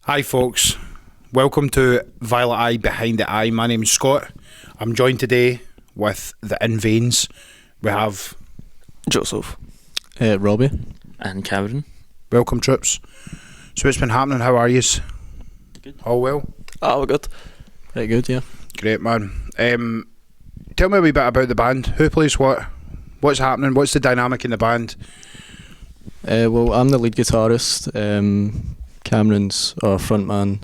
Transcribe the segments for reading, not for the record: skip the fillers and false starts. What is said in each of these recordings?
Hi folks, welcome to Violet Eye Behind the Eye. My name's Scott. I'm joined today with the Invaines. We have Joseph, Robbie, and Cameron. welcome troops. So what's been happening? How are yous? Good. All well? We're good. pretty good, yeah. Great man. Tell me a wee bit about the band. Who plays what? What's happening? What's the dynamic in the band? Well, I'm the lead guitarist. Cameron's our front man.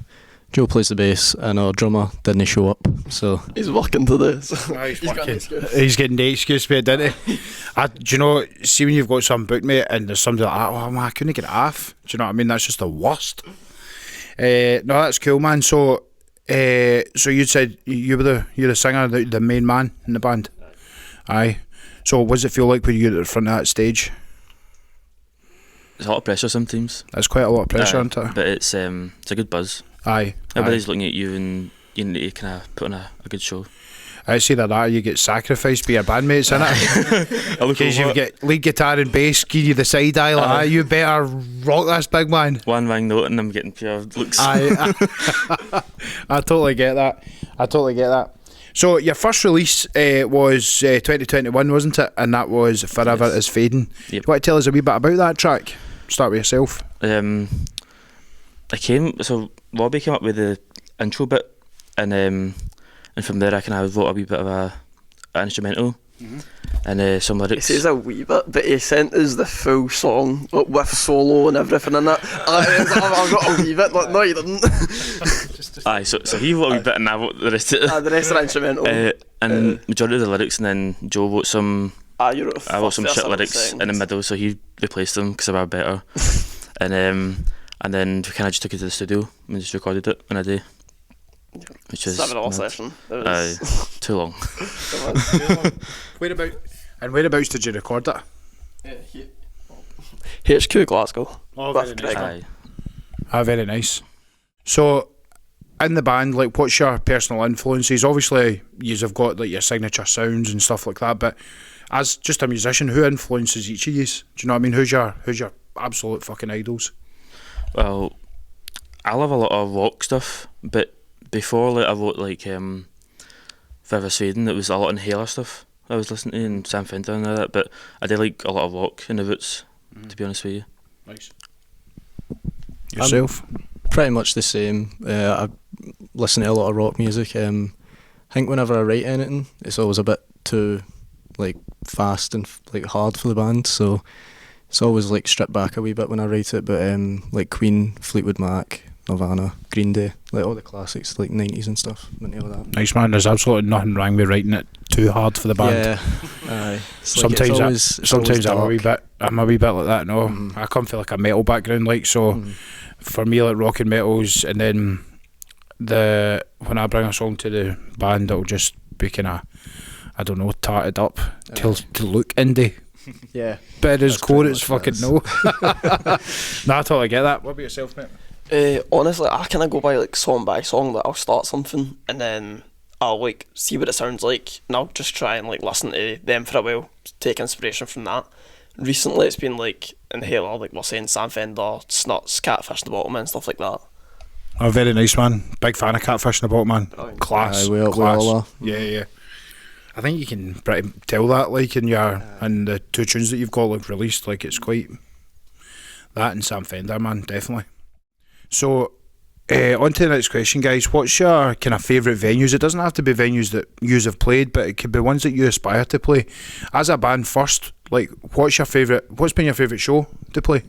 Joe plays the bass, and our drummer didn't show up. So He's working today. So He's getting the excuse mate, didn't he? Do you know, see when you've got some booked mate and there's something like, oh man, I couldn't get it off. Do you know what I mean? That's just the worst. No, that's cool, man. So you said you're the singer, the main man in the band. Aye. So what does it feel like when you're at the front of that stage? It's a lot of pressure sometimes. That's quite a lot of pressure, isn't it? But it's a good buzz. Aye. Everybody's looking at you and you need to kind of put on a good show. It's either that or you get sacrificed by your bandmates, innit? Because you get lead guitar and bass, give you the side eye like, you better rock this big man. One wrong note and I'm getting pure looks. I totally get that. So your first release was 2021, wasn't it? And that was Forever Is Fading. Yep. Do you want to tell us a wee bit about that track? Start with yourself. Robbie came up with the intro bit, and from there I kind of wrote a wee bit of an instrumental, and some lyrics. He says a wee bit, but he sent us the full song with solo and everything in it. I've got a wee bit. Like, no, you didn't. Aye, so he wrote a wee bit and I wrote the rest of it. The rest of the instrumental. And majority of the lyrics, and then Joe wrote some. You wrote I wrote some shit lyrics in the middle, so he replaced them because they were better. And then we kind of just took it to the studio and just recorded it in a day. Which is 7-hour session. It was too long. Whereabouts did you record it? HQ Glasgow. Oh, With very nice. Greg. Very nice. So, in the band, like, what's your personal influences? Obviously, you've got like your signature sounds and stuff like that. But as just a musician, who influences each of you? Do you know what I mean? Who's your absolute fucking idols? Well, I love a lot of rock stuff, but before I wrote like Forever Sweden, it was a lot of Inhaler stuff I was listening to, and Sam Fender and all that. But I did like a lot of rock in the roots, to be honest with you. Nice. Yourself? pretty much the same. I listen to a lot of rock music. I think whenever I write anything, it's always a bit too like fast and like hard for the band, so it's always like stripped back a wee bit when I write it. But like Queen, Fleetwood Mac, Nirvana, Green Day, like all the classics, like 90s and stuff. I'm into all that. Nice, man. There's absolutely nothing wrong with writing it too hard for the band. Yeah, aye. Sometimes I'm a wee bit like that. No, I come from like a metal background, like so. For me, like rock and metals, and then when I bring a song to the band, it'll just be kind of, I don't know, tarted up to look indie. Yeah, but as core, it's fucking no. Nah, I totally get that. What about yourself, mate? Honestly, I kind of go by song. That I'll start something and then I'll see what it sounds like, and I'll just try and listen to them for a while, take inspiration from that. Recently, it's been Inhaler, like we're saying, Sam Fender, Snuts, Catfish in the Bottom, and stuff like that. Oh, very nice, man. Big fan of Catfish in the Bottom, man. Brilliant. Class. We all are. Yeah. I think you can pretty tell that, in the two tunes that you've got released, it's quite that and Sam Fender, man, definitely. So, on to the next question, guys. What's your kind of favourite venues? It doesn't have to be venues that you have played, but it could be ones that you aspire to play. As a band, first, what's been your favourite show to play?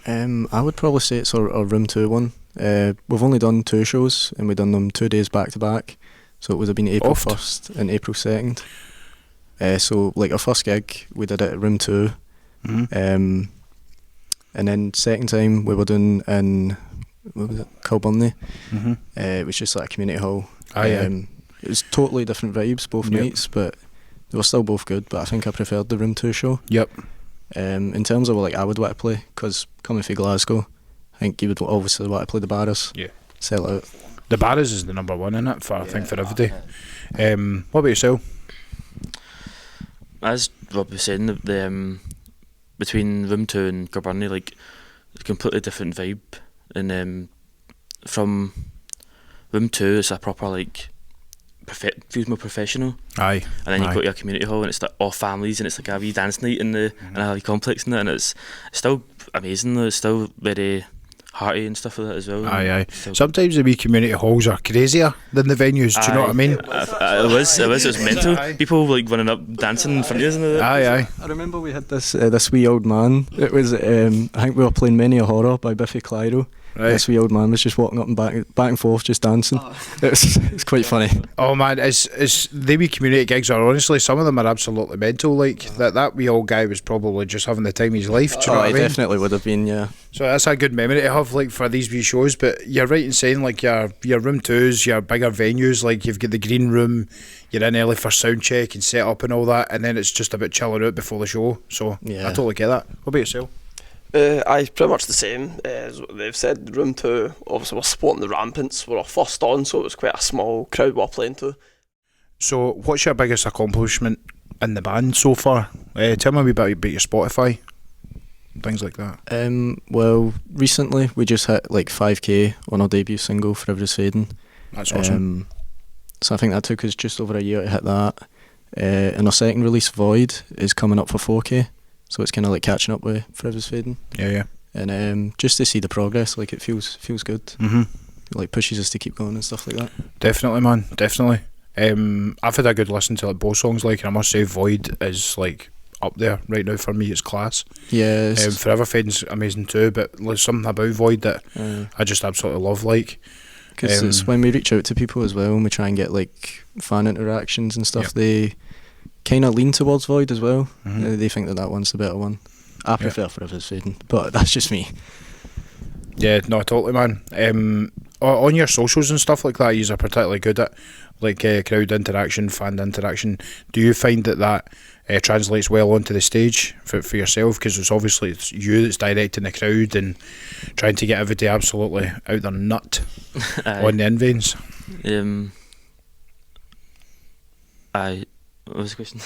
I would probably say it's our Room 2 one. We've only done 2 shows, and we've done them 2 days back to back. So it would have been April 1st and April 2nd. So our first gig, we did it at Room 2. And then second time we were doing in, what was it, Kilburnley. It was just a community hall. It was totally different vibes both nights, but they were still both good. But I think I preferred the Room 2 show. Yep. In terms of I would want to play, because coming from Glasgow, I think you would obviously want to play the Barras. Yeah. Sell out. The Barras is the number one in it I think for everybody. What about yourself? As Rob was saying, the between Room 2 and Kilburney, a completely different vibe, and from Room 2, it's a proper like feels more professional. Aye. And then you go to a community hall and it's like all families and it's like a wee dance night in the Alley complex and that, and it's still amazing though. It's still very hearty and stuff like that as well. Aye. Sometimes the wee community halls are crazier than the venues. Do you know what I mean? It was mental. People like running up dancing in front of us and that. Aye. I remember we had this wee old man. It was I think we were playing Many a Horror by Biffy Clyro. Right. This wee old man was just walking up and back and forth, just dancing. It's quite funny. Oh man, it's the wee community gigs are honestly, some of them are absolutely mental. Like that wee old guy was probably just having the time of his life. Do you know what I mean? Definitely would have been, yeah. So that's a good memory to have, like, for these wee shows. But you're right in saying, like, your Room 2s, your bigger venues, like you've got the green room, you're in early for sound check and set up and all that, and then it's just about chilling out before the show. So yeah. I totally get that. What about yourself? I pretty much the same as what they've said. Room 2, obviously we're supporting the Rampants. We're our first on, so it was quite a small crowd we're playing to. So what's your biggest accomplishment in the band so far? Tell me a wee bit about your Spotify, things like that. Well, recently we just hit like 5k on our debut single, Forever's Fading. That's awesome. So I think that took us just over a year to hit that. And our second release, Void, is coming up for 4k. So it's kind of like catching up with Forever's Fading. Yeah. And just to see the progress, like it feels good. Mm-hmm. It like pushes us to keep going and stuff like that. Definitely, man. Definitely. I've had a good listen to like both songs, like, and I must say Void is like up there right now for me. It's class. Yeah. Forever Fading's amazing too, but there's something about Void that I just absolutely love. Like, because it's when we reach out to people as well and we try and get like fan interactions and stuff. Yep. They kind of lean towards Void as well. Mm-hmm. They think that one's the better one. I prefer Forever's Fading, but that's just me. Yeah, no, totally, man. On your socials and stuff like that, you are particularly good at, like, crowd interaction, fan interaction. Do you find that translates well onto the stage for yourself? Because it's you that's directing the crowd and trying to get everybody absolutely out their nut on the Invaines. What was the question?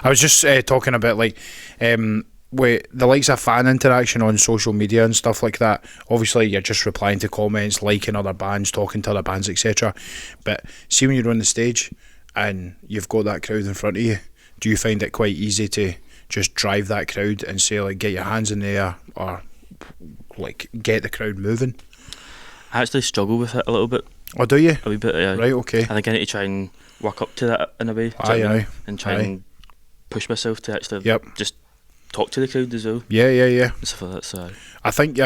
I was just talking about, like, with the likes of fan interaction on social media and stuff like that. Obviously you're just replying to comments, liking other bands, talking to other bands, etc. But see, when you're on the stage and you've got that crowd in front of you, do you find it quite easy to just drive that crowd and say, like, get your hands in the air, or like get the crowd moving? I actually struggle with it a little bit. Oh, do you? A wee bit, yeah. Right, okay. I think I need to try and work up to that in a way. Aye. And try and push myself to actually just talk to the crowd as well. Yeah. And stuff like that. So I think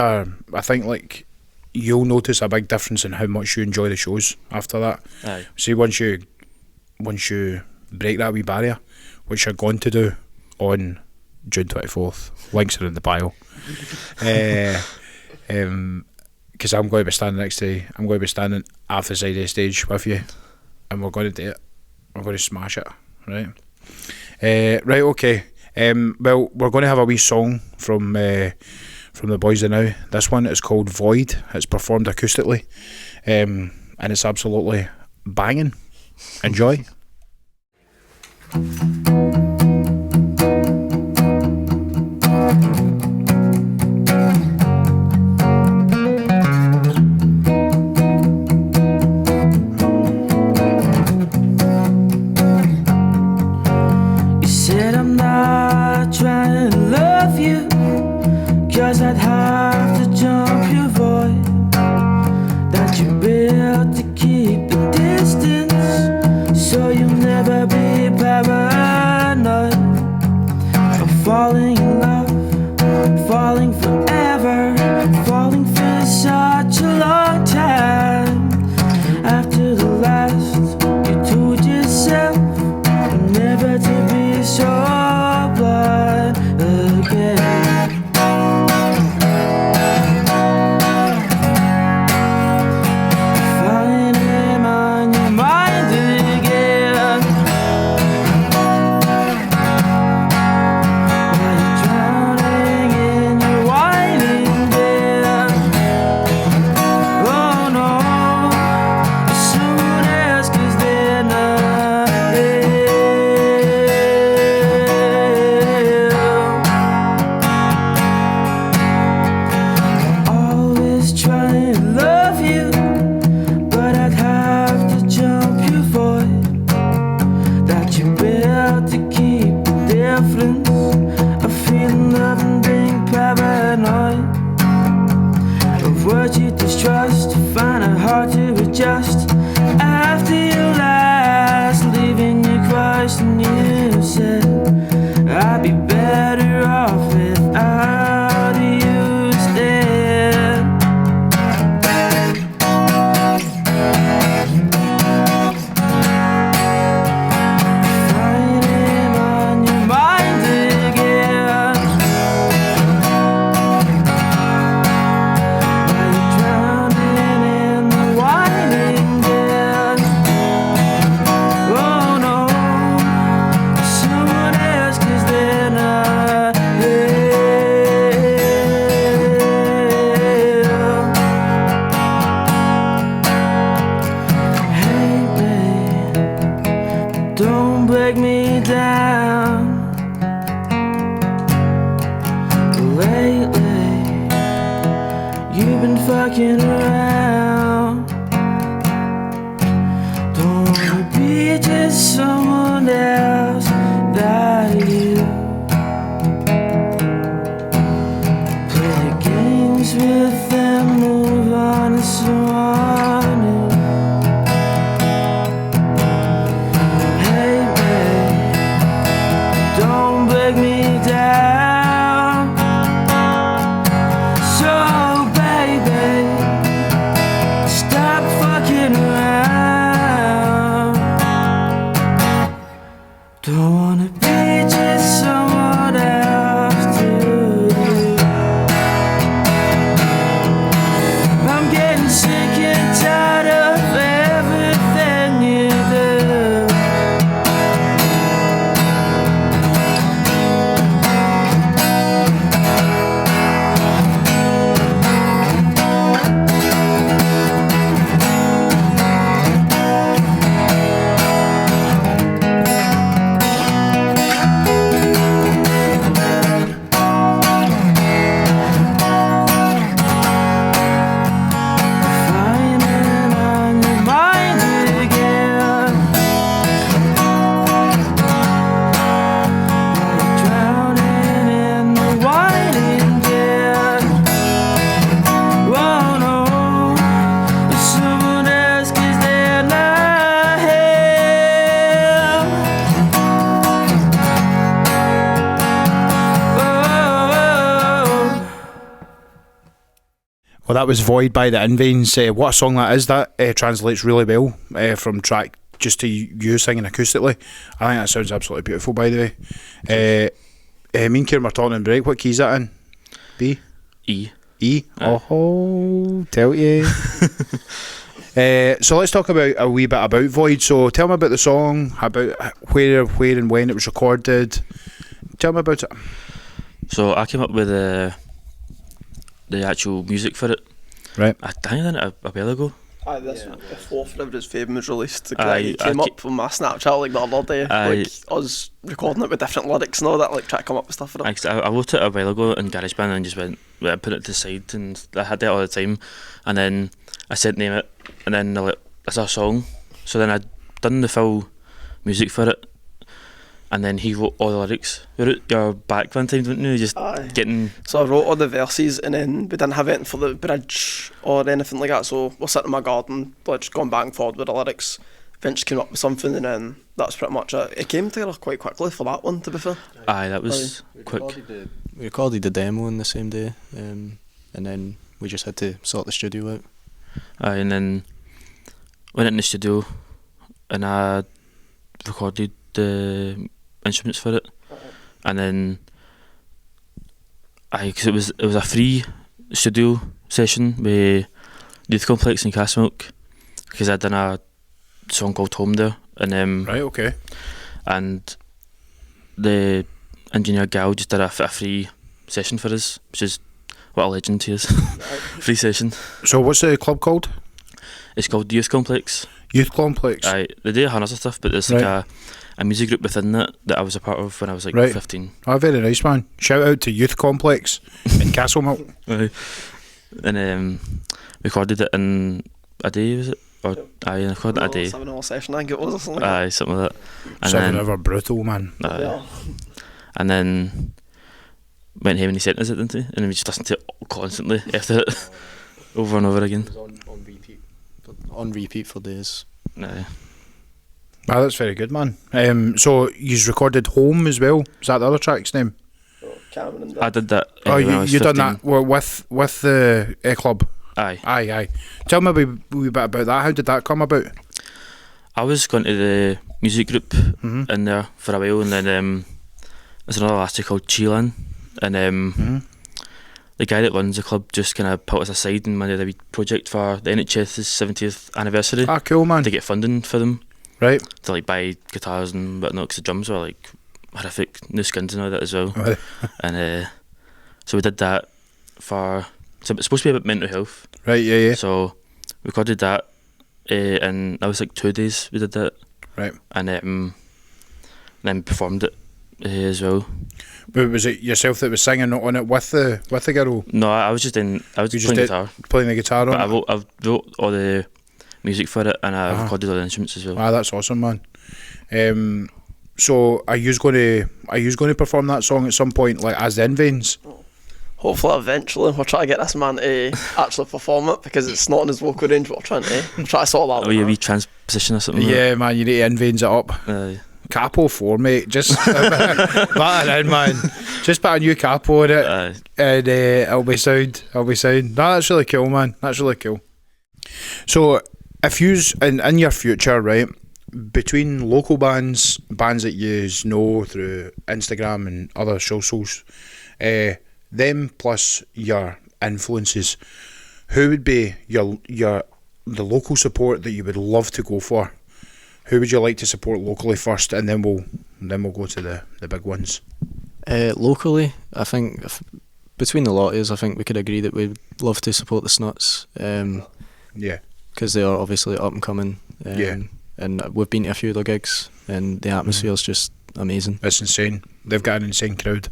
like you'll notice a big difference in how much you enjoy the shows after that. Aye. See, once you break that wee barrier, which you're going to do on June 24th, links are in the bio. Because I'm going to be standing next to you. I'm going to be standing off the side of the stage with you, and we're going to do it. We're going to smash it, right? Right, okay. Well, we're going to have a wee song from the boys of now. This one is called Void. It's performed acoustically, and it's absolutely banging. Enjoy. I'd have to jump your void that you built to keep the distance, so you'll never be paranoid of falling in love. Words you distrust, find it hard to adjust. After your last leaving you crushed, and you said I'd be better off without you instead. Fighting on your mind again. While you're drowning in the winding dead. Oh no, someone else, 'cause they're not here. Hey babe, don't break me down. Lately, you've been fucking around. Don't wanna be just someone else that you play the games with and move on to someone new. Hey babe, don't break me down. So baby, stop fucking around. Don't wanna be just someone else to you. I'm getting sick and tired of everything you do. Fighting on your mind again. While you're drowning in the winding dead. Oh no, someone else, 'cause they're not here. Oh. Well, that was Void by the Invaines. What a song that is. That translates really well from track just to you singing acoustically. I think that sounds absolutely beautiful, by the way. Me and Kieran were talking in break. What key is that in? B? E. E? Oh, tell you. So let's talk about a wee bit about Void. So tell me about the song, about where and when it was recorded. Tell me about it. So I came up with the actual music for it. Right. I think I done it a while ago. Aye, this before Forever's Fame was released. Aye, It came I up on my Snapchat like the other day. Aye. Like I was recording it with different lyrics and all that, like trying to come up with stuff for it. I wrote it a while ago in GarageBand and just went, put it to the side, and I had that all the time. And then I said name it, and then they're like, it's a song. So then I'd done the full music for it, and then he wrote all the lyrics. We wrote your back one time, didn't you? Just Aye. getting. So I wrote all the verses and then we didn't have anything for the bridge or anything like that, so we're sitting in my garden, like just going back and forward with the lyrics. Eventually came up with something and then that's pretty much it. It came together quite quickly for that one, to be fair. Aye, that was quick. We recorded the demo on the same day, and then we just had to sort the studio out. Aye, and then went in the studio and I recorded the instruments for it, and then because it was a free studio session with Youth Complex in Castlemilk, because I'd done a song called Home there, and Right, okay. and the engineer gal just did a free session for us, which is what a legend he is. Free session. So what's the club called? It's called Youth Complex. Youth Complex. Aye, they do hundreds of stuff, but there's like a music group within that I was a part of when I was like 15. Oh, very nice, man. Shout out to Youth Complex in Castlemilk. Aye. And recorded it in a day, was it? Or aye, recorded it a day. 7 hour session, I think it was, or something. Aye, something like that. And 7 then, hour brutal, man. aye. Yeah. And then went home and he sent us it, didn't he? And then we just listened to it constantly after it. over and over again. It was on repeat for days. Aye. Wow, that's very good, man. So you've recorded Home as well. Is that the other track's name? Cameron and I did that. Oh, when I was you done 15. that with the club. Aye. Aye. Tell me a wee bit about that. How did that come about? I was going to the music group in there for a while, and then there's another lassie called Chilan, and the guy that runs the club just kind of put us aside and made a wee project for the NHS's 70th anniversary Ah, cool, man. to get funding for them, Right. to like buy guitars and whatnot, because the drums were like horrific, new skins and all that as well. Right. And so we did that for, so it's supposed to be about mental health. Right, yeah. So recorded that, and that was like 2 days we did that. Right. And then performed it as well. But was it yourself that was singing on it with the girl? No, I was just playing guitar. Playing the guitar on But it? I wrote all the music for it, and I recorded all the instruments as well. Ah, that's awesome, man. So are you going to perform that song at some point, like as the Invaines? hopefully eventually we'll try to get this man to actually perform it, because it's not in his vocal range, but we'll try to sort that Oh, one you out. wee transposition or something? Yeah, man, you need to Invaines it up. Aye. Capo 4, mate. Just batter in, man. Just put a new capo on it, Aye. and it'll be sound. No, that's really cool, man. That's really cool. So, if you's in your future, right, between local bands that you know through Instagram and other socials, them plus your influences, who would be the local support that you would love to go for? Who would you like to support locally first, and then we'll go to the big ones? Locally, I think between the lot of us, I think we could agree that we'd love to support the Snuts. Yeah. Because they are obviously up and coming. Yeah. And we've been to a few of their gigs, and the atmosphere's just amazing. It's insane. They've got an insane crowd.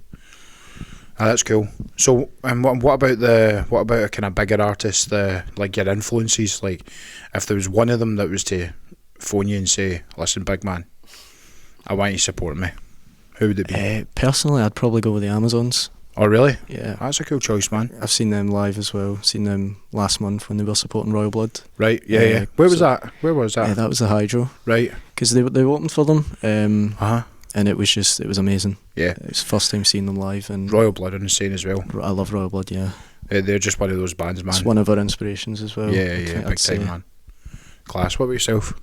That's cool. So, and what about a kind of bigger artist, like your influences? Like, if there was one of them that was to phone you and say, "Listen, big man, I want you to support me," who would it be? Personally, I'd probably go with the Amazons. Oh, really? Yeah. That's a cool choice, man. I've seen them live as well. Seen them last month when they were supporting Royal Blood. Right, yeah. Where was that? That was the Hydro. Right. Because they opened for them, and it was amazing. Yeah. It was the first time seeing them live, and Royal Blood are insane as well. I love Royal Blood. Yeah, They're just one of those bands, man. it's one of our inspirations as well. Yeah, I think big I'd say. time, man. Class. What about yourself?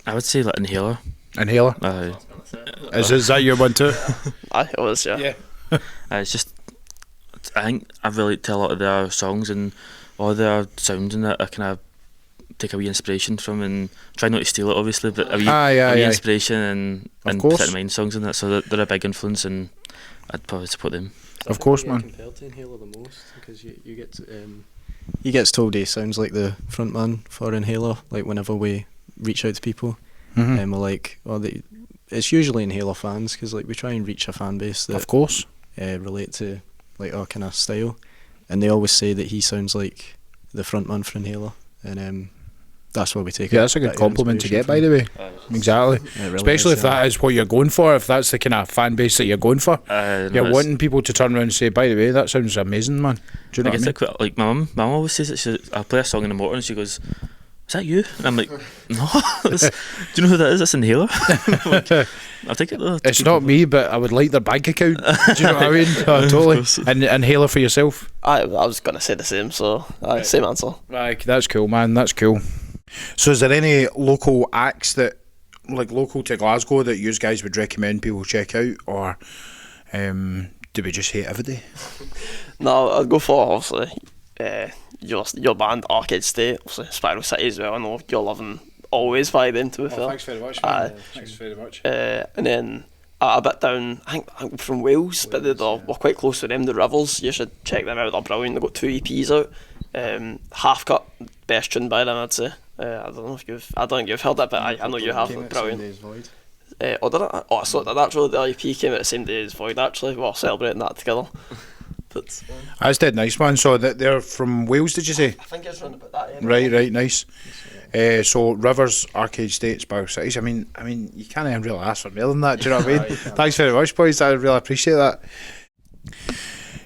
I would say like Inhaler. Inhaler. Aye. Is that your one too? Aye, it was, yeah. It's just, I think I relate to a lot of their songs and all their sounds and that. I kind of take a wee inspiration from, and try not to steal it, obviously, but a wee inspiration and put it in my own songs and that. So they're a big influence, and I'd probably support them. Of course, man. Compared to Inhaler the most, because you get he gets told he sounds like the front man for Inhaler. Like whenever we reach out to people, and we're like, it's usually Inhaler fans, because like we try and reach a fan base that Of course. relate to like our kind of style, and they always say that he sounds like the front man for Inhaler, and that's where we take it. Yeah, that's a good compliment to get, by the way. Exactly. Really Especially is, if that is what you're going for, if that's the kind of fan base that you're going for. You're wanting people to turn around and say, by the way, that sounds amazing, man. Do you know what I mean? Like my mum always says that I play a song in the motor and she goes, "Is that you?" And I'm like, "No." Do you know who that is? That's Inhaler. I'll take it though. It's not me, but I would like their bank account. Do you know what I mean? Oh, totally. And Inhaler for yourself? I was going to say the same, so same answer. Right, that's cool, man. That's cool. So is there any local acts that, like local to Glasgow, that you guys would recommend people check out, or do we just hate everybody? No, I'd go for, obviously, your band, Arcade State, obviously Spiral City as well. I know you're loving Always by them, to be fair. Thanks very much, man. Thanks very much. And then a bit down, I think from Wales, but we're quite close to them, the Rivers. You should check them out, they're brilliant. They've got 2 EPs out. Half Cut, best tune by them, I'd say. I don't think you've heard it, but I know you have. Brilliant. Did it? Oh, so actually the EP came out the same day as Void. Actually, we're celebrating that together. But That's dead nice, man. So they're from Wales, did you say? I think it's around about that area. Right, nice. So Rivers, Arcade State, Spiral Cities. I mean, you can't even really ask for more than that. Do you know what I mean? Thanks very much, boys. I really appreciate that.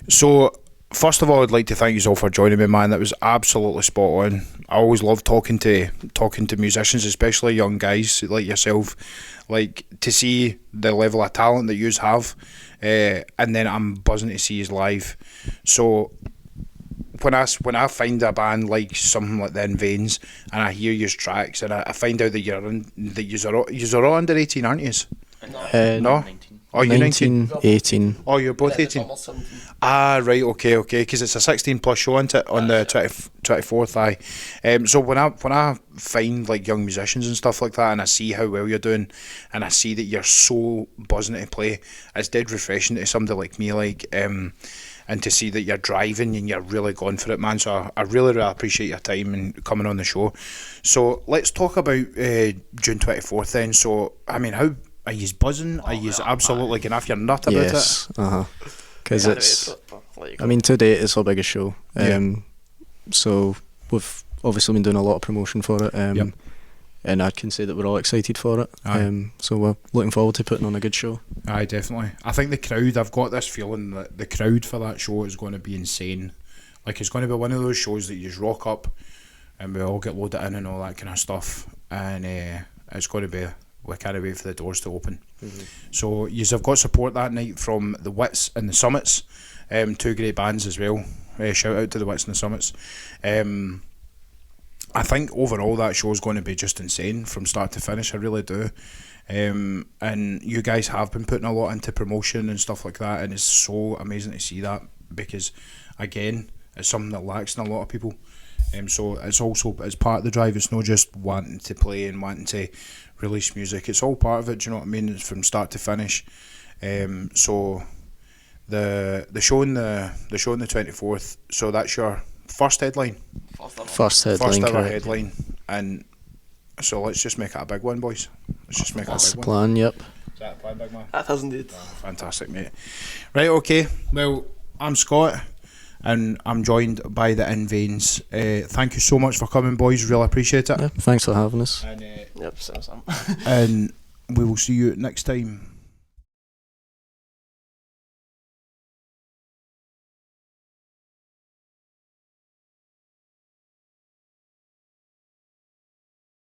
So, first of all, I'd like to thank you all for joining me, man. That was absolutely spot on. I always love talking to musicians, especially young guys like yourself. Like, to see the level of talent that yous have, and then I'm buzzing to see yous live. So when I find a band like something like the Invaines, and I hear yous tracks, and I find out that yous are all under 18, aren't yous? No. 19. Oh, you're 19. 18. Oh, you're both 18. Ah, right, okay, because it's a 16 plus show, isn't it, on the 24th, aye. So when I find like young musicians and stuff like that, and I see how well you're doing, and I see that you're so buzzing to play, it's dead refreshing to somebody like me, like, and to see that you're driving and you're really going for it, man. So I really, really appreciate your time and coming on the show. So let's talk about June 24th then. So, I mean, how are you buzzing? Are you absolutely going off your nut about it? Yes, because it's, I mean, to date it's our biggest show. So we've obviously been doing a lot of promotion for it. And I can say that we're all excited for it. So we're looking forward to putting on a good show. Aye, definitely. I think the crowd, I've got this feeling that the crowd for that show is going to be insane. Like, it's going to be one of those shows that you just rock up and we all get loaded in and all that kind of stuff. And it's going to be, we can't wait for the doors to open. So yous have got support that night from the Wits and the Summits, two great bands as well. Shout out to the Wits and the Summits. I think overall that show is going to be just insane from start to finish. I really do. And you guys have been putting a lot into promotion and stuff like that, and it's so amazing to see that, because again, it's something that lacks in a lot of people. So it's part of the drive. It's not just wanting to play and wanting to release music. It's all part of it. Do you know what I mean? It's from start to finish. So the show on the 24th. So that's your first headline. First headline. First ever headline. And so let's just make it a big one, boys. Let's just make That's it a big the one. plan. Yep. Is that a plan, big man? That has indeed. Fantastic, mate. Right, okay. Well, I'm Scott, and I'm joined by the Invaines. Thank you so much for coming, boys. Really appreciate it. Yeah, thanks for having us. And, Yep, Sam. and we will see you next time.